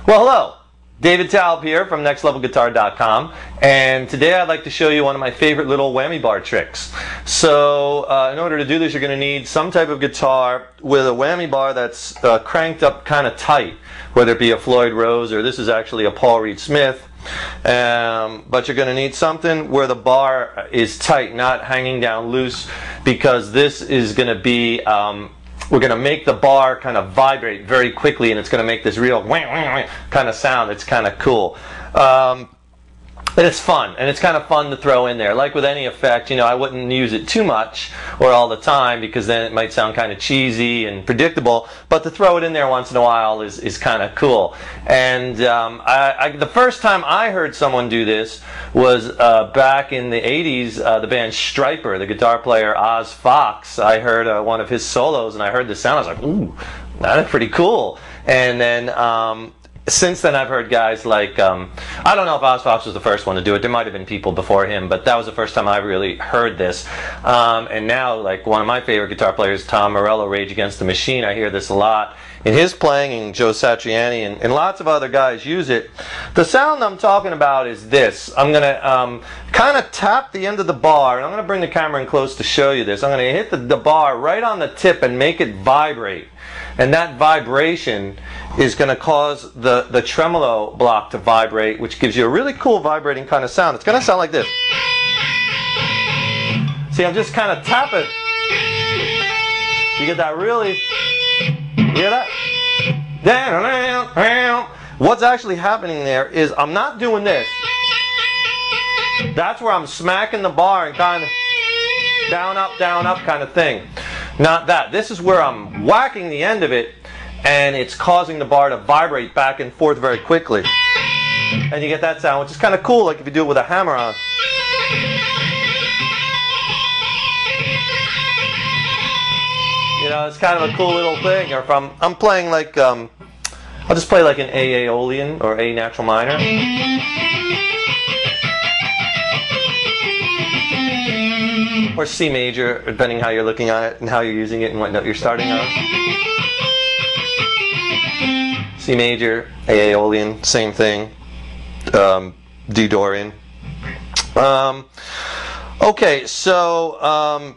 Well, hello. David Taub here from NextLevelGuitar.com, and today I'd like to show you one of my favorite little whammy bar tricks. So in order to do this, you're going to need some type of guitar with a whammy bar that's cranked up kind of tight, whether it be a Floyd Rose or this is actually a Paul Reed Smith. But you're going to need something where the bar is tight, not hanging down loose, because this is going to be we're going to make the bar kind of vibrate very quickly, and it's going to make this real kind of sound. It's kind of cool. And it's fun, and it's kind of fun to throw in there. Like with any effect, you know, I wouldn't use it too much or all the time, because then it might sound kind of cheesy and predictable, but to throw it in there once in a while is kind of cool. And the first time I heard someone do this was back in the 80s, the band Stryper, the guitar player Oz Fox. I heard one of his solos, and I heard the sound. I was like, ooh, that's pretty cool. And then since then, I've heard guys like, I don't know if Oz Fox was the first one to do it. There might have been people before him, but that was the first time I really heard this. And now, like one of my favorite guitar players, Tom Morello, Rage Against the Machine, I hear this a lot in his playing, and Joe Satriani and lots of other guys use it. The sound I'm talking about is this. I'm going to kind of tap the end of the bar, and I'm going to bring the camera in close to show you this. I'm going to hit the bar right on the tip and make it vibrate. And that vibration is going to cause the tremolo block to vibrate, which gives you a really cool vibrating kind of sound. It's going to sound like this. See, I'm just kind of tapping. You get that really, you hear that? What's actually happening there is I'm not doing this. That's where I'm smacking the bar and kind of down, up kind of thing. Not that. This is where I'm whacking the end of it, and it's causing the bar to vibrate back and forth very quickly. And you get that sound, which is kind of cool, like if you do it with a hammer on. You know, it's kind of a cool little thing. Or if I'm playing like, I'll just play like an A Aeolian or A natural minor. Or C major, depending how you're looking at it and how you're using it and what note you're starting on. C major, A Aeolian, same thing. D Dorian. Okay, so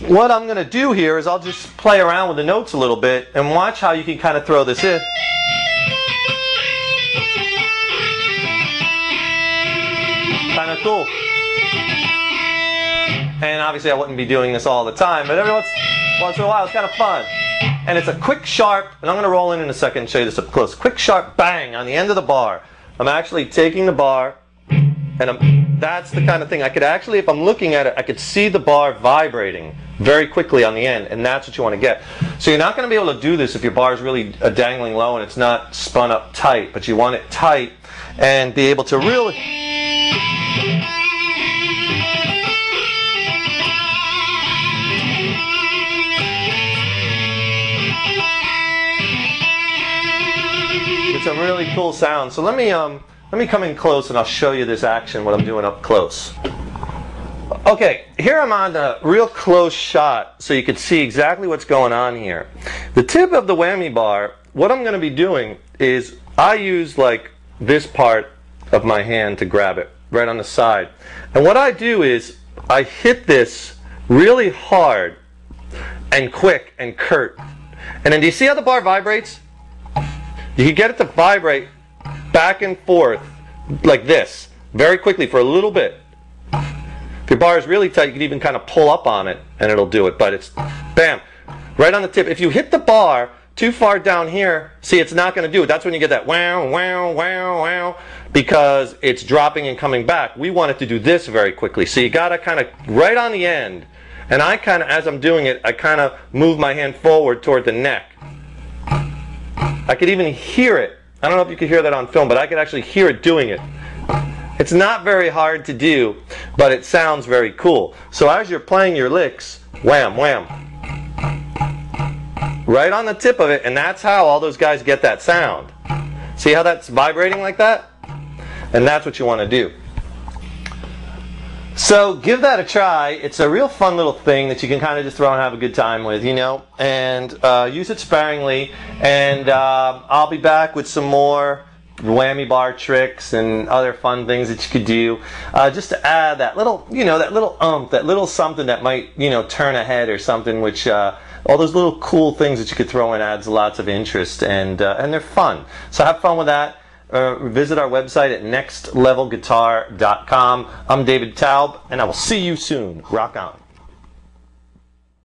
what I'm going to do here is I'll just play around with the notes a little bit and watch how you can kind of throw this in. Kind of cool. And obviously I wouldn't be doing this all the time, but every once in a while it's kind of fun. And it's a quick, sharp, and I'm going to roll in a second and show you this up close. Quick, sharp bang on the end of the bar. I'm actually taking the bar, and that's the kind of thing I could actually, if I'm looking at it, I could see the bar vibrating very quickly on the end, and that's what you want to get. So you're not going to be able to do this if your bar is really dangling low and it's not spun up tight, but you want it tight and be able to really... Some really cool sound. So let me come in close and I'll show you this action, what I'm doing up close. Okay, here I'm on a real close shot so you can see exactly what's going on here. The tip of the whammy bar, what I'm going to be doing is I use like this part of my hand to grab it right on the side. And what I do is I hit this really hard and quick and curt. And then do you see how the bar vibrates? You can get it to vibrate back and forth like this very quickly for a little bit. If your bar is really tight, you can even kind of pull up on it and it'll do it. But it's bam, right on the tip. If you hit the bar too far down here, see, it's not going to do it. That's when you get that wow, wow, wow, wow, because it's dropping and coming back. We want it to do this very quickly. So you got to kind of right on the end. And I kind of, as I'm doing it, I kind of move my hand forward toward the neck. I could even hear it. I don't know if you could hear that on film, but I could actually hear it doing it. It's not very hard to do, but it sounds very cool. So as you're playing your licks, wham, wham, right on the tip of it, and that's how all those guys get that sound. See how that's vibrating like that? And that's what you want to do. So give that a try. It's a real fun little thing that you can kind of just throw and have a good time with, you know, and use it sparingly. And I'll be back with some more whammy bar tricks and other fun things that you could do, just to add that little, you know, that little something that might, you know, turn a head or something, which all those little cool things that you could throw in adds lots of interest, and they're fun. So have fun with that. Visit our website at nextlevelguitar.com. I'm David Taub, and I will see you soon. Rock on.